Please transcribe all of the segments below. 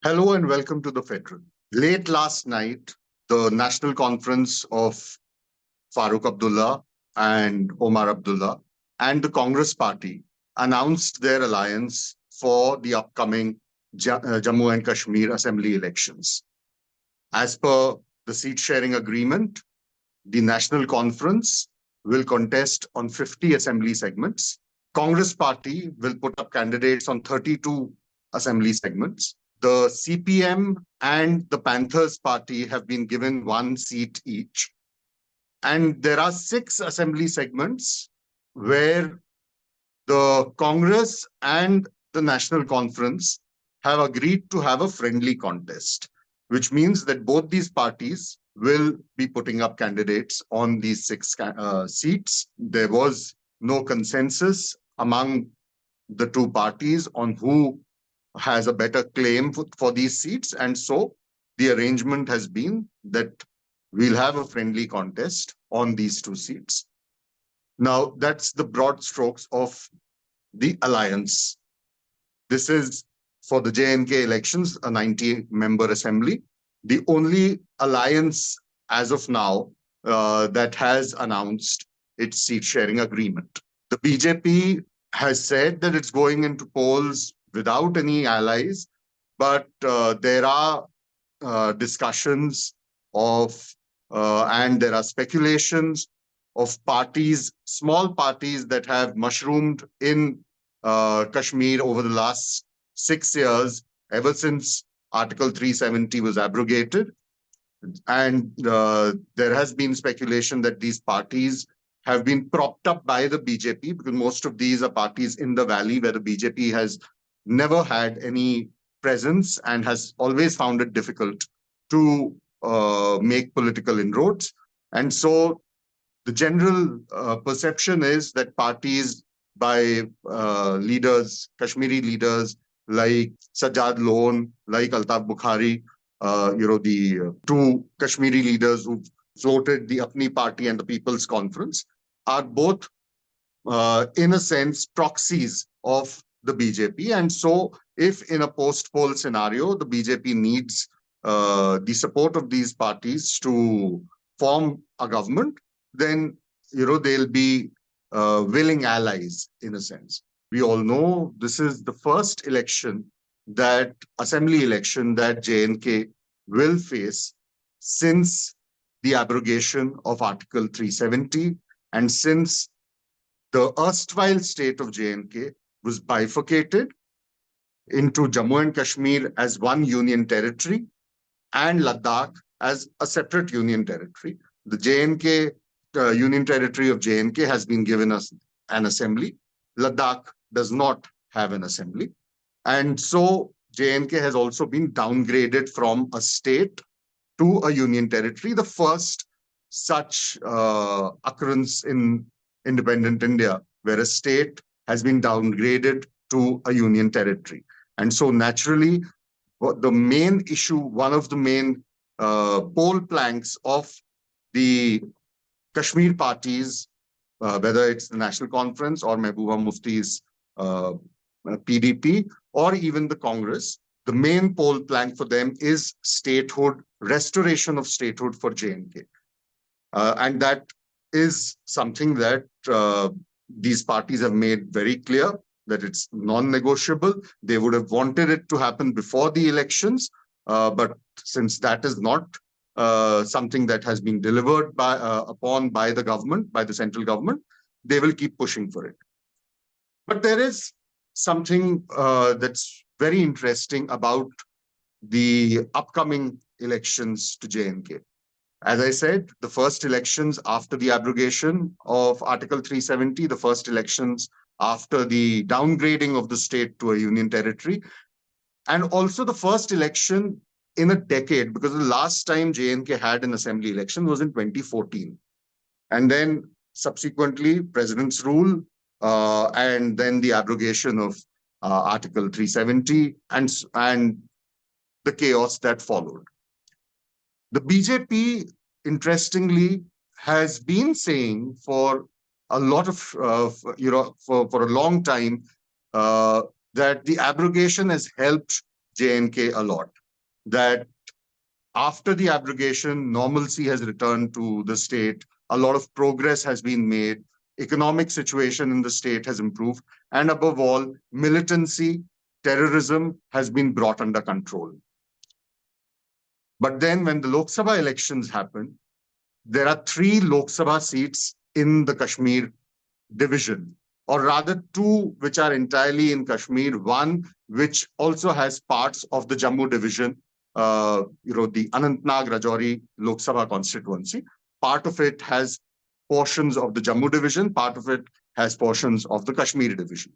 Hello and welcome to the Federal. Late last night, the National Conference of Farooq Abdullah and Omar Abdullah and the Congress Party announced their alliance for the upcoming Jammu and Kashmir Assembly elections. As per the seat sharing agreement, the National Conference will contest on 50 assembly segments. Congress Party will put up candidates on 32 assembly segments. The CPM and the Panthers Party have been given one seat each. And there are 6 assembly segments where the Congress and the National Conference have agreed to have a friendly contest, which means that both these parties will be putting up candidates on these 6 seats. There was no consensus among the two parties on who has a better claim for these seats. And so the arrangement has been that we'll have a friendly contest on these 2 seats. Now, that's the broad strokes of the alliance. This is for the J&K elections, a 90-member assembly. The only alliance as of now that has announced its seat-sharing agreement. The BJP has said that it's going into polls without any allies, but there are discussions of and there are speculations of parties, small parties that have mushroomed in Kashmir over the last 6 years, ever since Article 370 was abrogated. And there has been speculation that these parties have been propped up by the BJP, because most of these are parties in the valley where the BJP has never had any presence and has always found it difficult to make political inroads. And so the general perception is that parties by leaders, Kashmiri leaders like Sajjad Lone, like Altaf Bukhari, the 2 Kashmiri leaders who floated the Apni Party and the People's Conference, are both, in a sense, proxies of the BJP. And so if in a post-poll scenario, the BJP needs the support of these parties to form a government, then they'll be willing allies in a sense. We all know this is the first assembly election that J&K will face since the abrogation of Article 370 and since the erstwhile state of J&K was bifurcated into Jammu and Kashmir as one union territory and Ladakh as a separate union territory. The J&K union territory of J&K has been given us an assembly. Ladakh does not have an assembly. And so J&K has also been downgraded from a state to a union territory, the first such occurrence in independent India, where a state has been downgraded to a union territory. And so naturally, the main issue, one of the main poll planks of the Kashmir parties, whether it's the National Conference or Mehbooba Mufti's PDP, or even the Congress, the main poll plank for them is statehood, restoration of statehood for J&K. And that is something that these parties have made very clear, that it's non-negotiable. They would have wanted it to happen before the elections, but since that is not something that has been delivered upon by the government, by the central government, they will keep pushing for it. But there is something that's very interesting about the upcoming elections to J&K. As I said, the first elections after the abrogation of Article 370, the first elections after the downgrading of the state to a union territory, and also the first election in a decade, because the last time J&K had an assembly election was in 2014. And then subsequently, President's rule, and then the abrogation of Article 370 and the chaos that followed. The BJP, interestingly, has been saying for a lot of, for a long time, that the abrogation has helped J&K a lot, that after the abrogation, normalcy has returned to the state. A lot of progress has been made. Economic situation in the state has improved. And above all, militancy, terrorism has been brought under control. But then when the Lok Sabha elections happened, there are 3 Lok Sabha seats in the Kashmir division, or rather 2 which are entirely in Kashmir, 1 which also has parts of the Jammu division, the Anantnag Rajouri Lok Sabha constituency. Part of it has portions of the Jammu division, part of it has portions of the Kashmir division.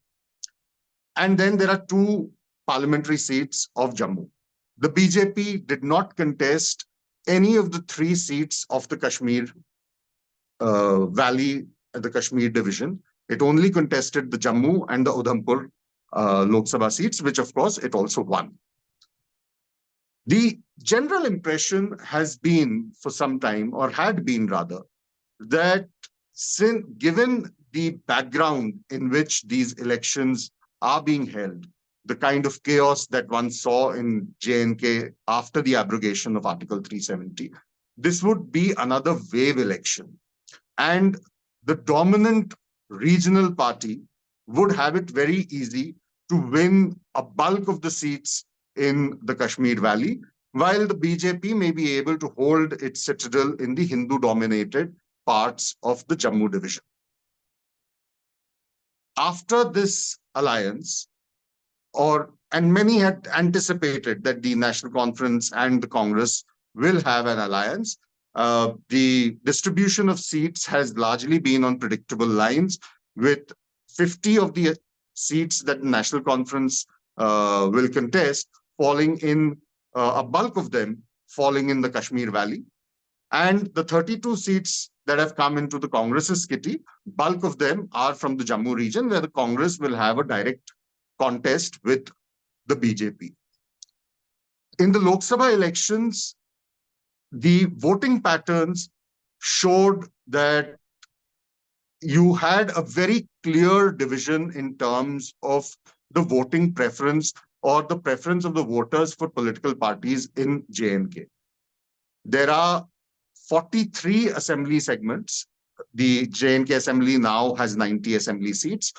And then there are 2 parliamentary seats of Jammu. The BJP did not contest any of the 3 seats of the Kashmir Valley, the Kashmir division. It only contested the Jammu and the Udhampur Lok Sabha seats, which of course it also won. The general impression has been for some time, or had been rather, that given the background in which these elections are being held, the kind of chaos that one saw in J&K after the abrogation of Article 370, this would be another wave election. And the dominant regional party would have it very easy to win a bulk of the seats in the Kashmir Valley, while the BJP may be able to hold its citadel in the Hindu-dominated parts of the Jammu division. After this alliance, and many had anticipated that the National Conference and the Congress will have an alliance. The distribution of seats has largely been on predictable lines, with 50 of the seats that the National Conference will contest falling in, a bulk of them falling in the Kashmir Valley. And the 32 seats that have come into the Congress's kitty, bulk of them are from the Jammu region, where the Congress will have a direct contest with the BJP. In the Lok Sabha elections, the voting patterns showed that you had a very clear division in terms of the voting preference or the preference of the voters for political parties in J&K. There are 43 assembly segments. The J&K assembly now has 90 assembly seats.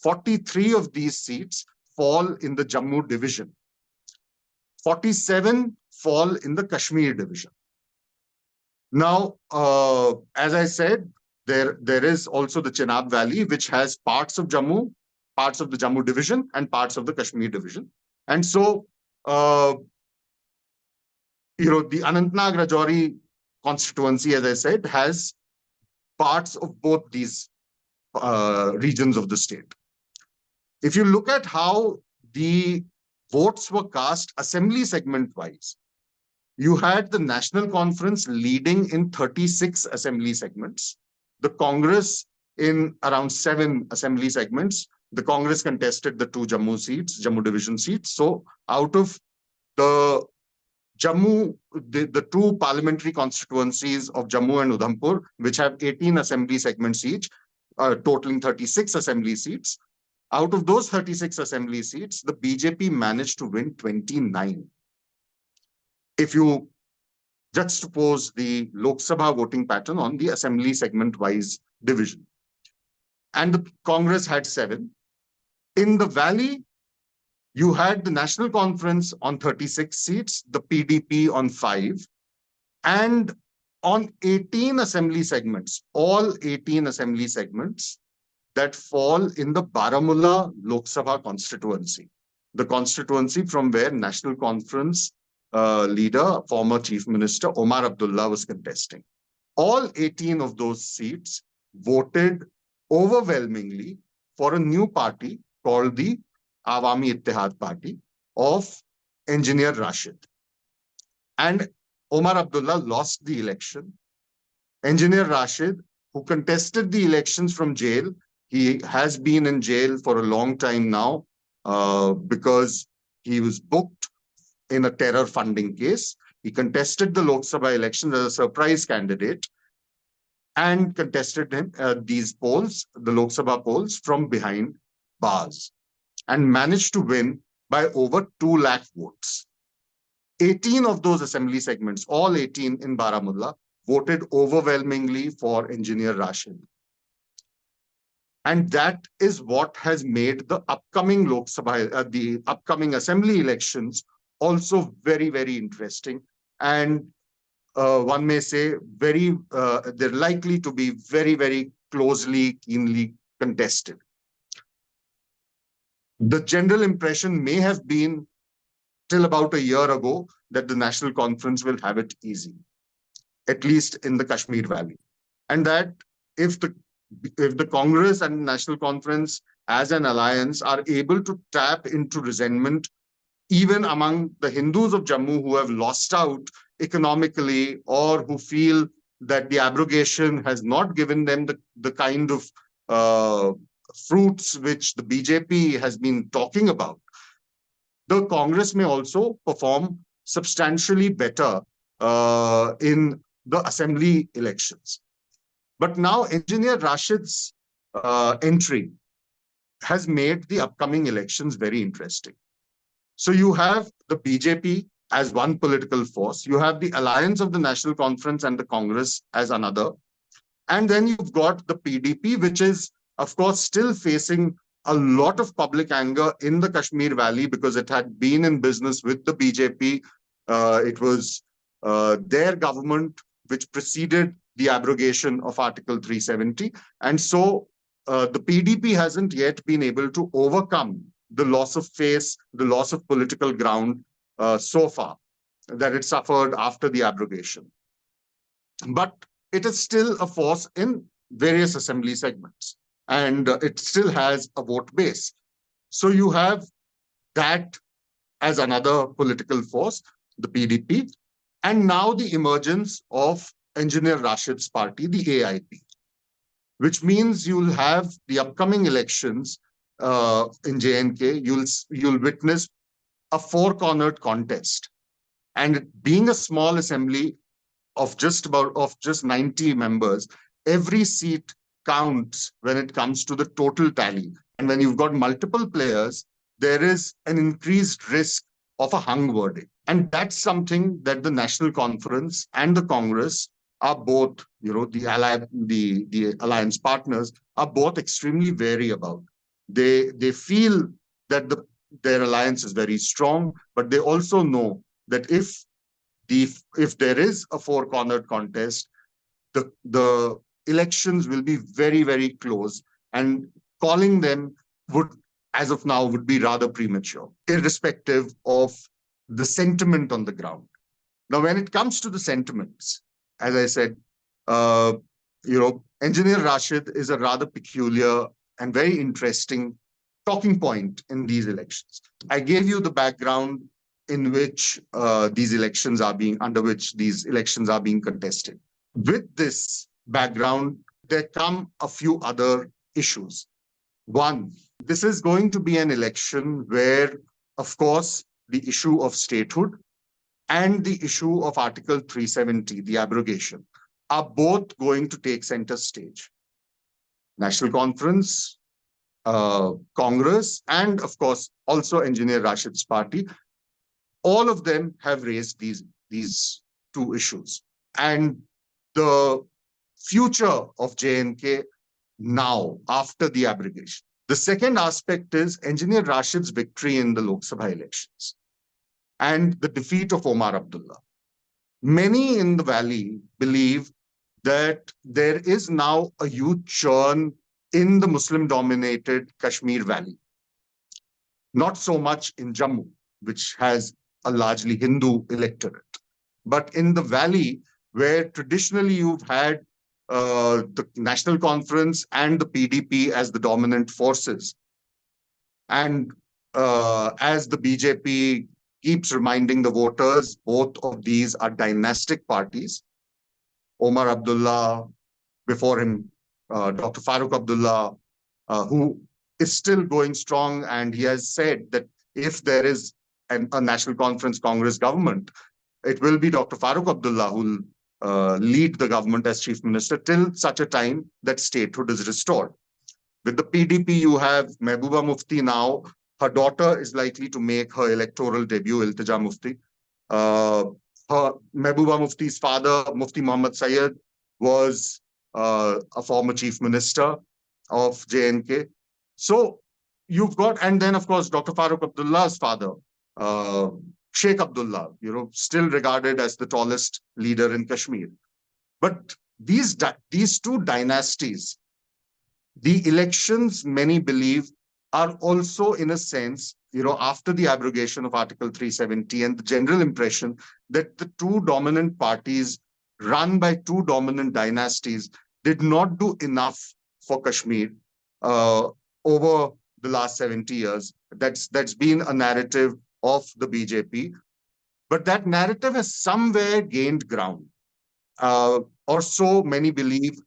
43 of these seats fall in the Jammu division. 47 fall in the Kashmir division. Now, as I said, there is also the Chenab Valley, which has parts of Jammu, parts of the Jammu division, and parts of the Kashmir division. And so, the Anantnag Rajouri constituency, as I said, has parts of both these regions of the state. If you look at how the votes were cast assembly segment-wise, you had the National Conference leading in 36 assembly segments, the Congress in around 7 assembly segments. The Congress contested the 2 Jammu division seats. So out of the Jammu, the 2 parliamentary constituencies of Jammu and Udhampur, which have 18 assembly segments each, totaling 36 assembly seats, out of those 36 assembly seats, the BJP managed to win 29. If you juxtapose the Lok Sabha voting pattern on the assembly segment-wise division. And the Congress had 7. In the Valley, you had the National Conference on 36 seats, the PDP on 5, and on 18 assembly segments, all 18 assembly segments that fall in the Baramulla Lok Sabha constituency, the constituency from where National Conference leader, former Chief Minister Omar Abdullah was contesting. All 18 of those seats voted overwhelmingly for a new party called the Awami Ittihad Party of Engineer Rashid. And Omar Abdullah lost the election. Engineer Rashid, who contested the elections from jail, he has been in jail for a long time now because he was booked in a terror funding case. He contested the Lok Sabha elections as a surprise candidate and contested these polls, the Lok Sabha polls, from behind bars, and managed to win by over 2 lakh votes. 18 of those assembly segments, all 18 in Baramulla, voted overwhelmingly for Engineer Rashid. And that is what has made the upcoming the upcoming assembly elections also very, very interesting. And one may say they're likely to be very, very closely, keenly contested. The general impression may have been till about a year ago that the National Conference will have it easy, at least in the Kashmir Valley. And that if the Congress and National Conference as an alliance are able to tap into resentment even among the Hindus of Jammu who have lost out economically or who feel that the abrogation has not given them the kind of fruits which the BJP has been talking about, the Congress may also perform substantially better in the assembly elections. But now Engineer Rashid's entry has made the upcoming elections very interesting. So you have the BJP as one political force. You have the alliance of the National Conference and the Congress as another. And then you've got the PDP, which is, of course, still facing a lot of public anger in the Kashmir Valley because it had been in business with the BJP. It was their government which preceded the abrogation of Article 370. And so the PDP hasn't yet been able to overcome the loss of face, the loss of political ground so far that it suffered after the abrogation. But it is still a force in various assembly segments, and it still has a vote base. So you have that as another political force, the PDP, and now the emergence of Engineer Rashid's party, the AIP, which means you'll have the upcoming elections in J&K, you'll witness a four-cornered contest. And being a small assembly of just 90 members, every seat counts when it comes to the total tally. And when you've got multiple players, there is an increased risk of a hung verdict. And that's something that the National Conference and the Congress are both, the alliance partners are both extremely wary about. They feel that their alliance is very strong, but they also know that if there is a four-cornered contest, the elections will be very, very close, and calling them as of now, would be rather premature, irrespective of the sentiment on the ground. Now, when it comes to the sentiments, as I said, Engineer Rashid is a rather peculiar and very interesting talking point in these elections. I gave you the background in which these elections are being contested. With this background, there come a few other issues. One, this is going to be an election where, of course, the issue of statehood and the issue of Article 370, the abrogation, are both going to take center stage. National Conference, Congress, and of course, also Engineer Rashid's party, all of them have raised these two issues. And the future of J&K now, after the abrogation. The second aspect is Engineer Rashid's victory in the Lok Sabha elections and the defeat of Omar Abdullah. Many in the valley believe that there is now a huge churn in the Muslim-dominated Kashmir Valley. Not so much in Jammu, which has a largely Hindu electorate, but in the valley, where traditionally you've had the National Conference and the PDP as the dominant forces. And as the BJP keeps reminding the voters, both of these are dynastic parties. Omar Abdullah, before him, Dr. Farooq Abdullah, who is still going strong, and he has said that if there is a National Conference Congress government, it will be Dr. Farooq Abdullah who will lead the government as chief minister till such a time that statehood is restored. With the PDP, you have Mehbooba Mufti now, Her daughter is likely to make her electoral debut, Iltija Mufti. Uh, her Mehbooba Mufti's father, Mufti Muhammad Sayyid, was a former chief minister of J&K. So you've got, and then of course, Dr. Farooq Abdullah's father, uh, Sheikh Abdullah, still regarded as the tallest leader in Kashmir. But these two dynasties, the elections, many believe, are also, in a sense, after the abrogation of Article 370 and the general impression that the two dominant parties run by two dominant dynasties did not do enough for Kashmir uh, over the last 70 years. That's been a narrative of the BJP. But that narrative has somewhere gained ground, or so many believe.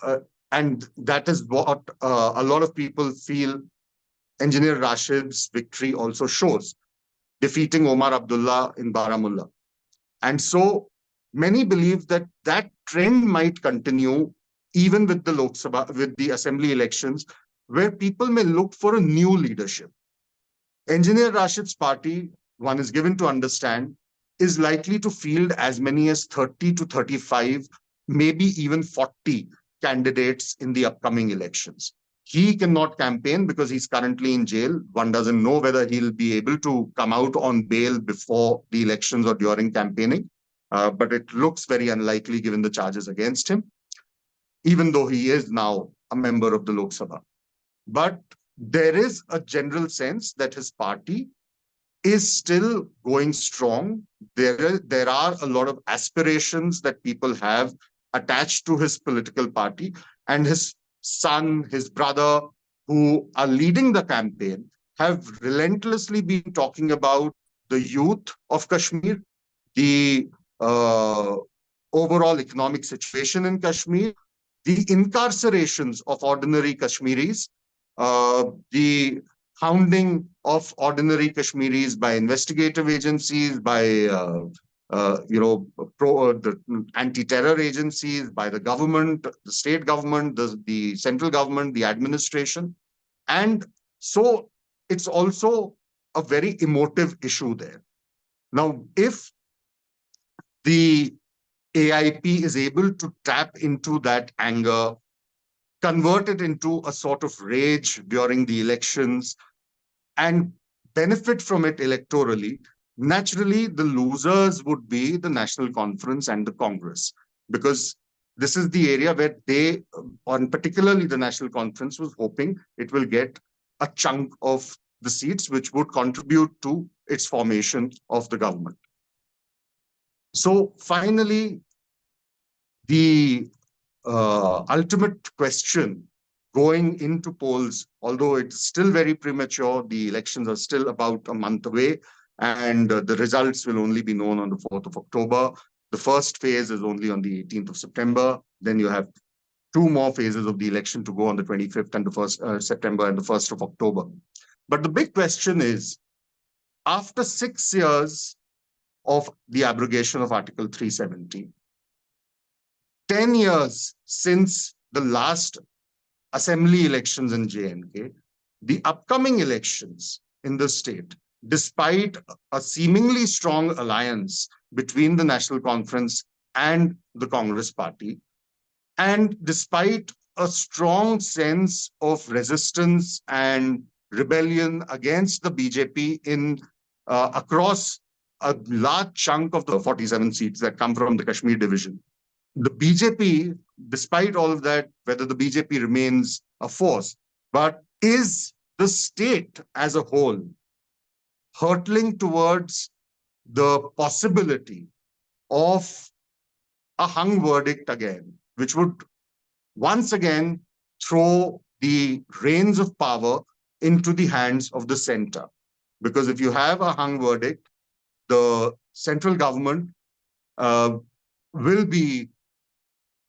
Uh, and that is what a lot of people feel Engineer Rashid's victory also shows, defeating Omar Abdullah in Baramulla. And so many believe that that trend might continue even with the Lok Sabha, with the assembly elections, where people may look for a new leadership. Engineer Rashid's party, one is given to understand, is likely to field as many as 30 to 35, maybe even 40 candidates in the upcoming elections. He cannot campaign because he's currently in jail. One doesn't know whether he'll be able to come out on bail before the elections or during campaigning. But it looks very unlikely given the charges against him, even though he is now a member of the Lok Sabha. But there is a general sense that his party is still going strong. There are a lot of aspirations that people have attached to his political party, and his son, his brother, who are leading the campaign, have relentlessly been talking about the youth of Kashmir, the overall economic situation in Kashmir, the incarcerations of ordinary Kashmiris, the hounding of ordinary Kashmiris by investigative agencies, by the anti-terror agencies, by the government, the state government, the central government, the administration. And so it's also a very emotive issue there. Now, if the AIP is able to tap into that anger, convert it into a sort of rage during the elections, and benefit from it electorally, naturally the losers would be the National Conference and the Congress, because this is the area where they, and particularly the National Conference, was hoping it will get a chunk of the seats which would contribute to its formation of the government. So finally, the ultimate question going into polls, although it's still very premature, the elections are still about a month away, and the results will only be known on the 4th of October. The first phase is only on the 18th of September. Then you have two more phases of the election to go on the 25th and the 1st September and the 1st of October. But the big question is, after 6 years of the abrogation of Article 370, 10 years since the last assembly elections in J&K, the upcoming elections in the state, despite a seemingly strong alliance between the National Conference and the Congress Party, and despite a strong sense of resistance and rebellion against the BJP in across a large chunk of the 47 seats that come from the Kashmir division, the BJP, despite all of that, whether the BJP remains a force, but is the state as a whole hurtling towards the possibility of a hung verdict again, which would once again throw the reins of power into the hands of the center. Because if you have a hung verdict, the central government will be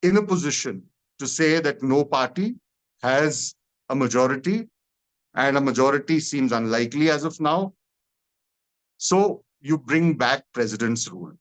in a position to say that no party has a majority, and a majority seems unlikely as of now. So you bring back president's rule.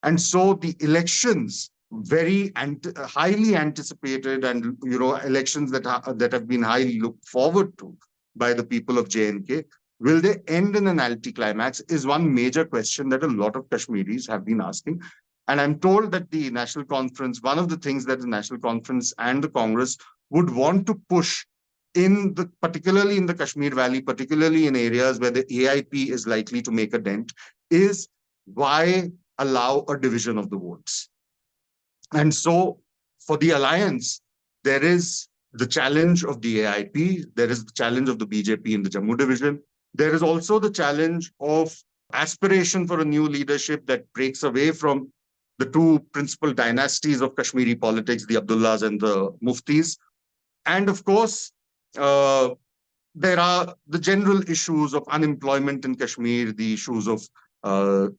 And so the elections, very highly anticipated, and elections that have been highly looked forward to, by the people of J&K? Will they end in an anti-climax is one major question that a lot of Kashmiris have been asking. And I'm told that the National Conference, one of the things that the National Conference and the Congress would want to push particularly in the Kashmir Valley, particularly in areas where the AIP is likely to make a dent, is why allow a division of the votes? And so for the alliance, there is the challenge of the AIP, there is the challenge of the BJP in the Jammu division. There is also the challenge of aspiration for a new leadership that breaks away from the two principal dynasties of Kashmiri politics, the Abdullahs and the Muftis. And of course, there are the general issues of unemployment in Kashmir, the issues of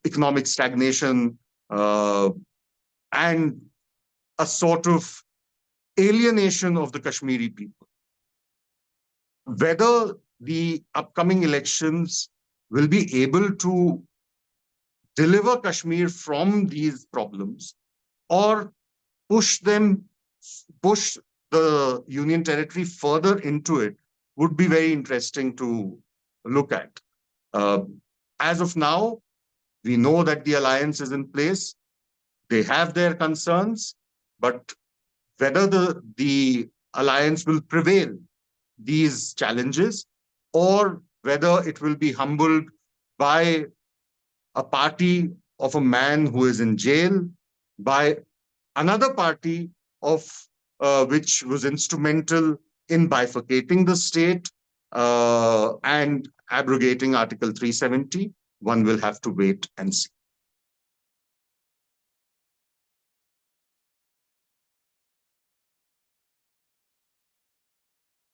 economic stagnation, and a sort of alienation of the Kashmiri people. Whether the upcoming elections will be able to deliver Kashmir from these problems or push the Union Territory further into it would be very interesting to look at. As of now, we know that the alliance is in place. They have their concerns, but whether the alliance will prevail these challenges or whether it will be humbled by a party of a man who is in jail, by another party of which was instrumental in bifurcating the state and abrogating Article 370, one will have to wait and see.